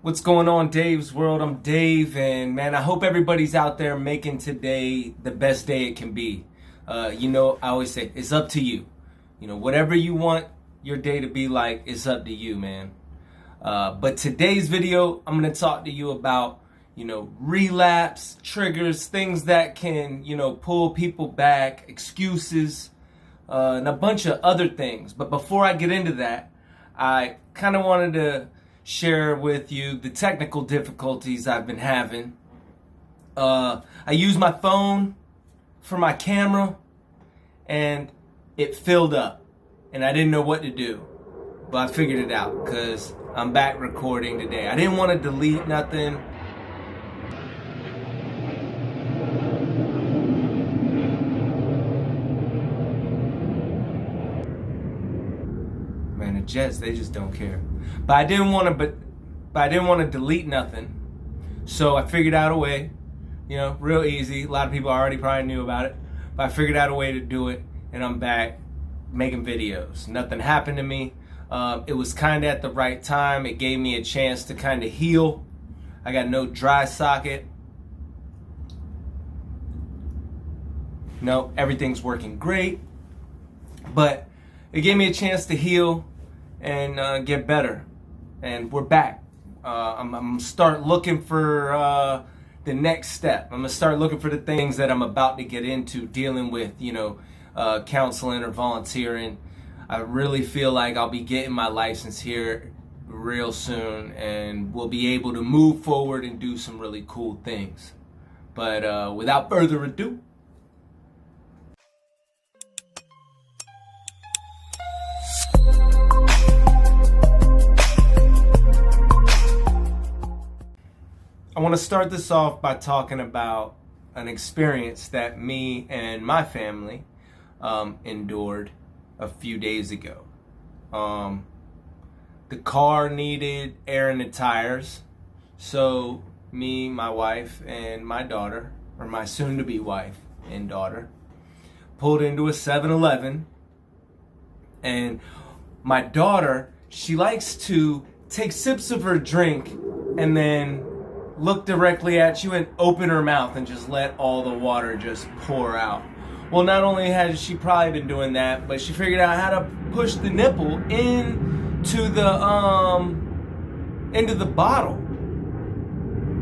What's going on, Dave's World? I'm Dave, and man, I hope everybody's out there making today the best day it can be. I always say, it's up to you. Whatever you want your day to be like, it's up to you, man. But today's video, I'm going to talk to you about, relapse, triggers, things that can, pull people back, excuses, and a bunch of other things. But before I get into that, I kind of wanted to share with you the technical difficulties I've been having. I use my phone for my camera and it filled up and I didn't know what to do, but I figured it out because I'm back recording today. I didn't want to delete nothing. Man, the Jets, they just don't care. But I didn't want to delete nothing. So I figured out a way, real easy. A lot of people already probably knew about it, but I figured out a way to do it, and I'm back making videos. Nothing happened to me. It was kind of at the right time. It gave me a chance to kind of heal. I got no dry socket. No, everything's working great. But it gave me a chance to heal and get better. And we're back. I'm going to start looking for the next step. I'm going to start looking for the things that I'm about to get into, dealing with, counseling or volunteering. I really feel like I'll be getting my license here real soon, and we'll be able to move forward and do some really cool things. But without further ado, I want to start this off by talking about an experience that me and my family endured a few days ago. The car needed air in the tires, so me, my wife, and my daughter, or my soon-to-be wife and daughter, pulled into a 7-Eleven, and my daughter, she likes to take sips of her drink and then look directly at you and open her mouth and just let all the water just pour out. Well, not only has she probably been doing that, but she figured out how to push the nipple into the bottle,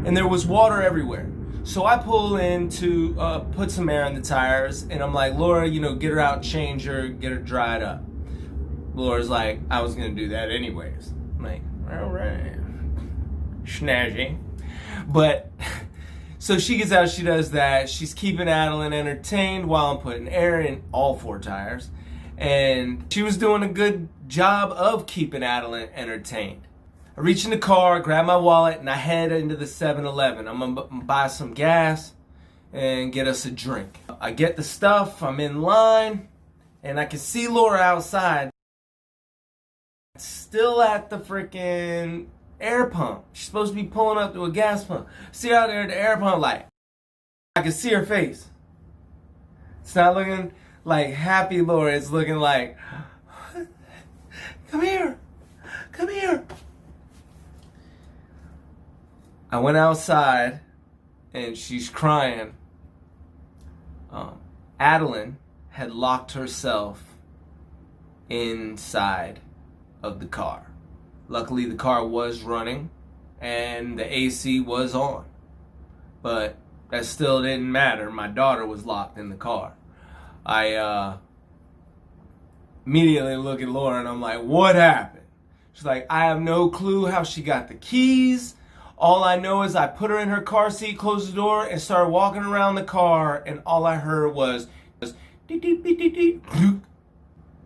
and there was water everywhere. So I pull in to put some air in the tires, and I'm like, Laura, get her out, change her, get her dried up. Laura's like, I was gonna do that anyways. I'm like, all right, snazzy. But so she gets out, she does that. She's keeping Adeline entertained while I'm putting air in all 4 tires. And she was doing a good job of keeping Adeline entertained. I reach in the car, grab my wallet, and I head into the 7-Eleven. I'm going to buy some gas and get us a drink. I get the stuff, I'm in line, and I can see Laura outside, still at the freaking air pump. She's supposed to be pulling up to a gas pump. See her out there at the air pump, like, I can see her face. It's not looking like happy Laura. It's looking like, come here, come here. I went outside and she's crying. Adeline had locked herself inside of the car. Luckily, the car was running and the AC was on. But that still didn't matter. My daughter was locked in the car. I immediately look at Laura and I'm like, what happened? She's like, I have no clue how she got the keys. All I know is I put her in her car seat, closed the door, and started walking around the car, and all I heard was deep, deep, deep, deep, deep.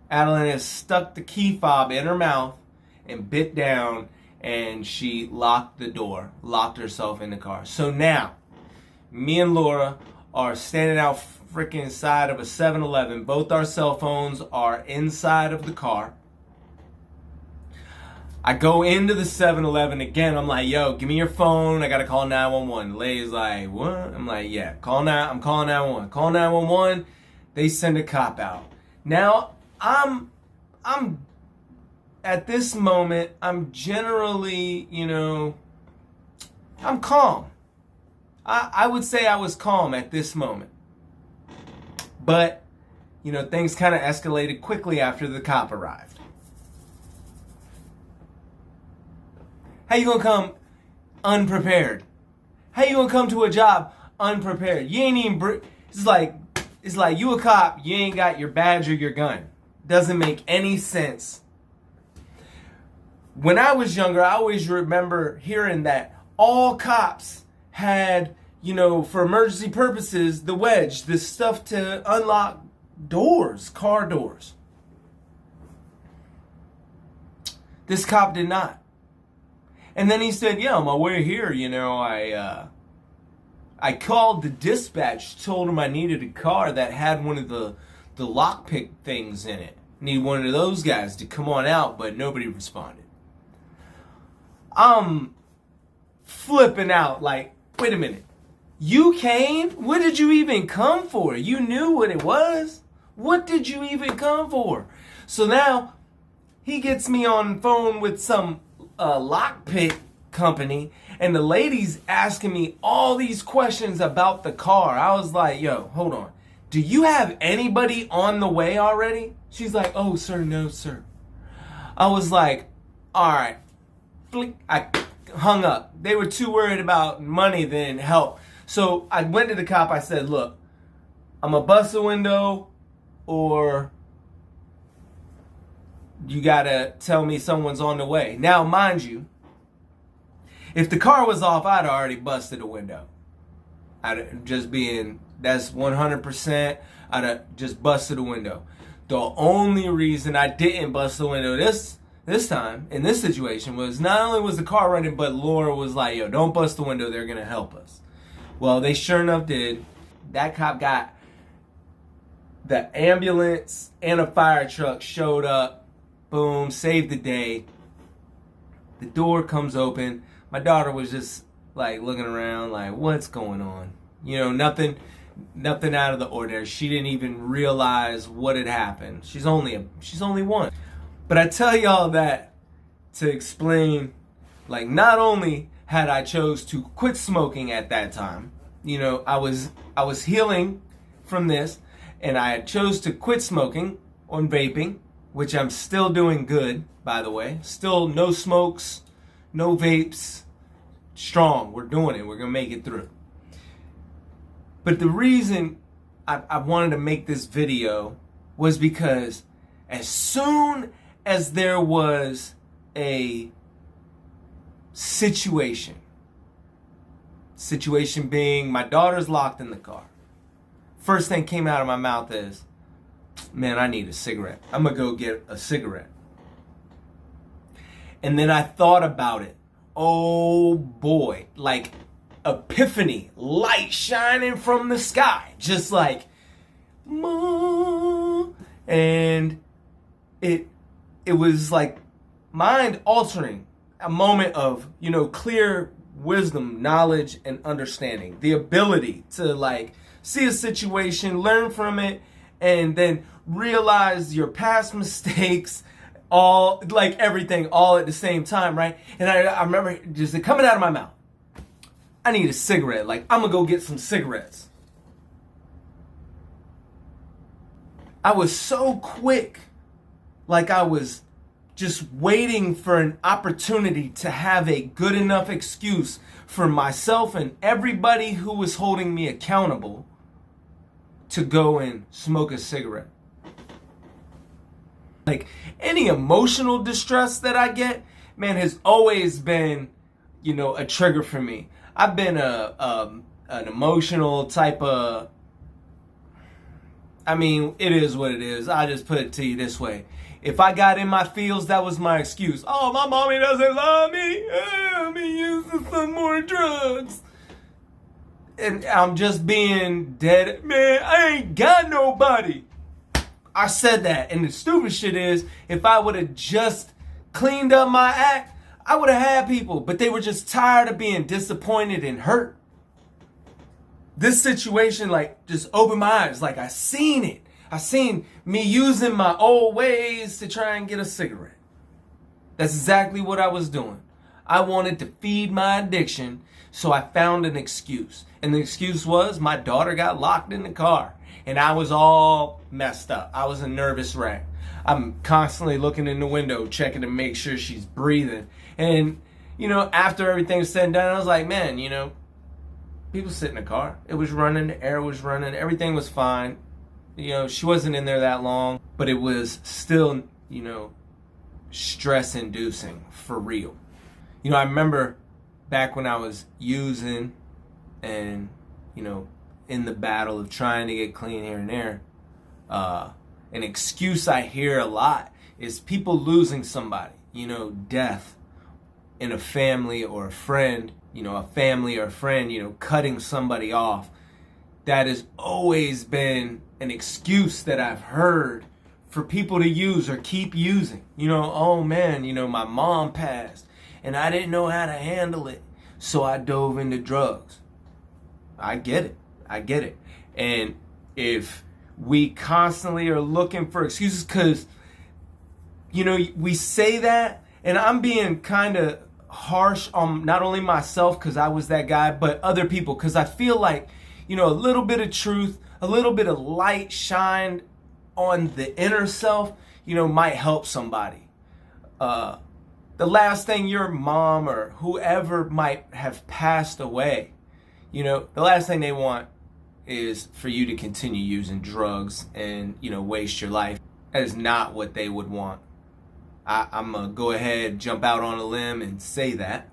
Adeline has stuck the key fob in her mouth and bit down, and she locked the door, locked herself in the car. So now, me and Laura are standing out freaking inside of a 7-Eleven. Both our cell phones are inside of the car. I go into the 7-Eleven again. I'm like, yo, give me your phone. I gotta call 911. The lady's like, what? I'm like, yeah, I'm calling 911. Call 911. They send a cop out. Now, I'm at this moment, I'm generally, I'm calm. I would say I was calm at this moment. But, things kind of escalated quickly after the cop arrived. How you gonna come unprepared? How you gonna come to a job unprepared? You ain't even... It's like you a cop, you ain't got your badge or your gun. Doesn't make any sense. When I was younger, I always remember hearing that all cops had, for emergency purposes, the wedge, the stuff to unlock doors, car doors. This cop did not. And then he said, on my way here, I called the dispatch, told him I needed a car that had one of the lockpick things in it. Need one of those guys to come on out, but nobody responded. I'm flipping out like, wait a minute. You came? What did you even come for? You knew what it was. What did you even come for? So now he gets me on the phone with some lockpick company, and the lady's asking me all these questions about the car. I was like, yo, hold on. Do you have anybody on the way already? She's like, oh, sir, no, sir. I was like, all right. I hung up. They were too worried about money than help. So I went to the cop. I said, look, I'm going to bust a window, or you got to tell me someone's on the way. Now, mind you, if the car was off, I'd already busted a window. That's 100%. I'd have just busted a window. The only reason I didn't bust the window this time, in this situation, was not only was the car running, but Laura was like, yo, don't bust the window, they're going to help us. Well, they sure enough did. That cop got the ambulance and a fire truck showed up. Boom, saved the day. The door comes open. My daughter was just like looking around like, what's going on? Nothing out of the ordinary. She didn't even realize what had happened. She's only one. But I tell y'all that to explain, like, not only had I chose to quit smoking at that time, I was healing from this, and I chose to quit smoking on vaping, which I'm still doing good, by the way. Still no smokes, no vapes, strong. We're doing it. We're going to make it through. But the reason I wanted to make this video was because as soon as there was a situation being my daughter's locked in the car, first thing came out of my mouth is, man, I need a cigarette. I'm going to go get a cigarette. And then I thought about it. Oh boy, like epiphany, light shining from the sky, just like, and it was like mind altering, a moment of, clear wisdom, knowledge, and understanding, the ability to like see a situation, learn from it, and then realize your past mistakes, all like everything all at the same time, right? And I remember just coming out of my mouth, I need a cigarette. Like, I'm gonna go get some cigarettes. I was so quick, like I was just waiting for an opportunity to have a good enough excuse for myself and everybody who was holding me accountable to go and smoke a cigarette. Like, any emotional distress that I get, man, has always been, a trigger for me. I've been an emotional type of, it is what it is. I just put it to you this way. If I got in my feels, that was my excuse. Oh, my mommy doesn't love me. I'm using some more drugs. And I'm just being dead. Man, I ain't got nobody. I said that. And the stupid shit is, if I would have just cleaned up my act, I would have had people. But they were just tired of being disappointed and hurt. This situation, like, just opened my eyes. Like, I seen it. I seen me using my old ways to try and get a cigarette. That's exactly what I was doing. I wanted to feed my addiction, so I found an excuse. And the excuse was my daughter got locked in the car. And I was all messed up. I was a nervous wreck. I'm constantly looking in the window, checking to make sure she's breathing. And, after everything's said and done, I was like, man, people sit in the car. It was running, the air was running, everything was fine. She wasn't in there that long, but it was still, stress inducing for real. I remember back when I was using and, in the battle of trying to get clean here and there, an excuse I hear a lot is people losing somebody, death in a family or a friend, cutting somebody off. That has always been an excuse that I've heard for people to use or keep using. Oh man, my mom passed and I didn't know how to handle it, so I dove into drugs. I get it. And if we constantly are looking for excuses, because, we say that, and I'm being kind of harsh on not only myself, because I was that guy, but other people, because I feel like, a little bit of truth, a little bit of light shined on the inner self, might help somebody. The last thing your mom or whoever might have passed away, the last thing they want is for you to continue using drugs and, waste your life. That is not what they would want. I'm going to go ahead, jump out on a limb and say that,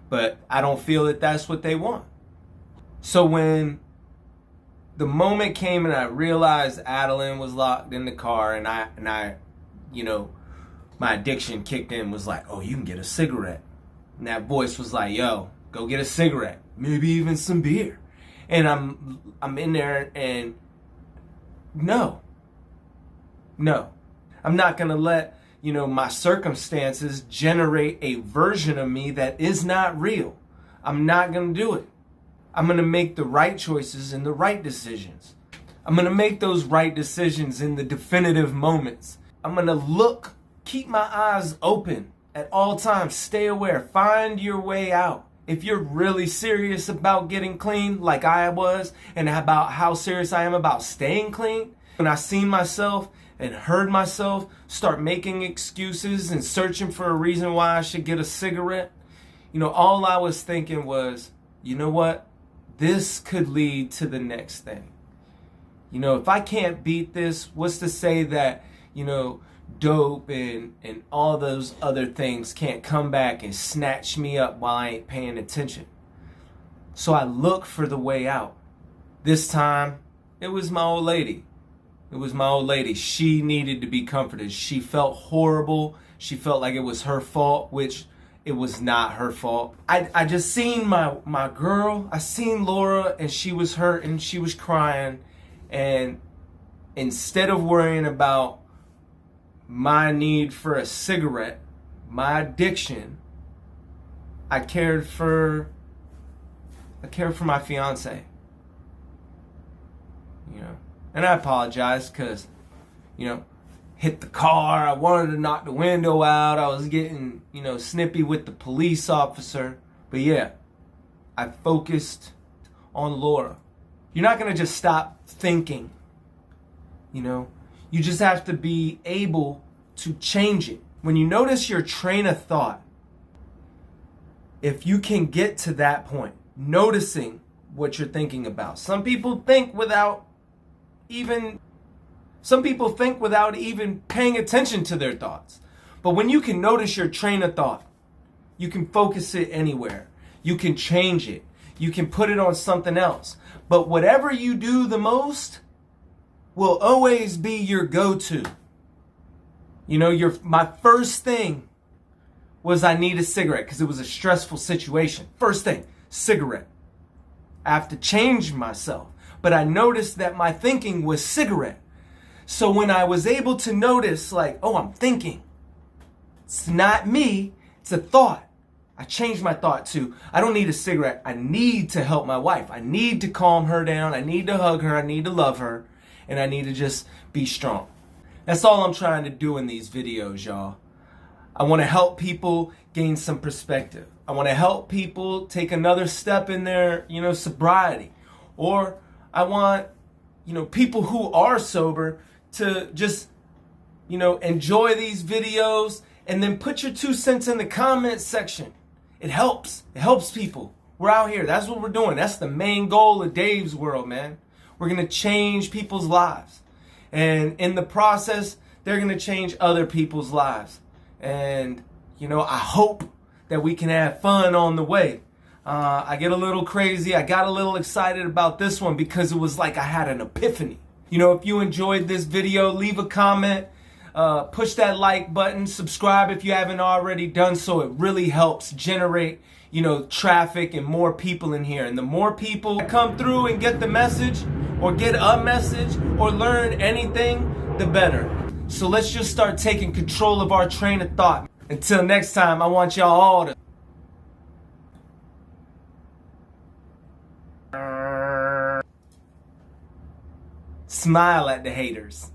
but I don't feel that that's what they want. So when the moment came and I realized Adeline was locked in the car and I, my addiction kicked in, was like, oh, you can get a cigarette. And that voice was like, yo, go get a cigarette, maybe even some beer. And I'm in there and no, I'm not going to let, my circumstances generate a version of me that is not real. I'm not going to do it. I'm going to make the right choices and the right decisions. I'm going to make those right decisions in the definitive moments. I'm going to keep my eyes open at all times. Stay aware. Find your way out. If you're really serious about getting clean, like I was, and about how serious I am about staying clean, when I seen myself and heard myself start making excuses and searching for a reason why I should get a cigarette, all I was thinking was, you know what? This could lead to the next thing. If I can't beat this, what's to say that, dope and all those other things can't come back and snatch me up while I ain't paying attention? So I look for the way out. This time, it was my old lady. She needed to be comforted. She felt horrible. She felt like it was her fault, which it was not her fault. I just seen my girl. I seen Laura, and she was hurt and she was crying. And instead of worrying about my need for a cigarette, my addiction, I cared for my fiance. And I apologize because, hit the car. I wanted to knock the window out. I was getting, snippy with the police officer. But yeah, I focused on Laura. You're not going to just stop thinking, You just have to be able to change it. When you notice your train of thought, if you can get to that point, noticing what you're thinking about. Some people think without even paying attention to their thoughts. But when you can notice your train of thought, you can focus it anywhere. You can change it. You can put it on something else. But whatever you do the most will always be your go-to. My first thing was I need a cigarette because it was a stressful situation. First thing, cigarette. I have to change myself. But I noticed that my thinking was cigarette. So when I was able to notice, I'm thinking, it's not me, it's a thought. I changed my thought to, I don't need a cigarette. I need to help my wife. I need to calm her down. I need to hug her. I need to love her. And I need to just be strong. That's all I'm trying to do in these videos, y'all. I want to help people gain some perspective. I I want to help people take another step in their, sobriety. Or I want, people who are sober to just, enjoy these videos and then put your 2 cents in the comment section. It helps. It helps people. We're out here. That's what we're doing. That's the main goal of Dave's World, man. We're going to change people's lives. And in the process, they're going to change other people's lives. And, I hope that we can have fun on the way. I get a little crazy. I got a little excited about this one because it was like I had an epiphany. If you enjoyed this video, leave a comment, push that like button, subscribe if you haven't already done so. It really helps generate, traffic and more people in here. And the more people that come through and get the message or get a message or learn anything, the better. So let's just start taking control of our train of thought. Until next time, I want y'all all to smile at the haters.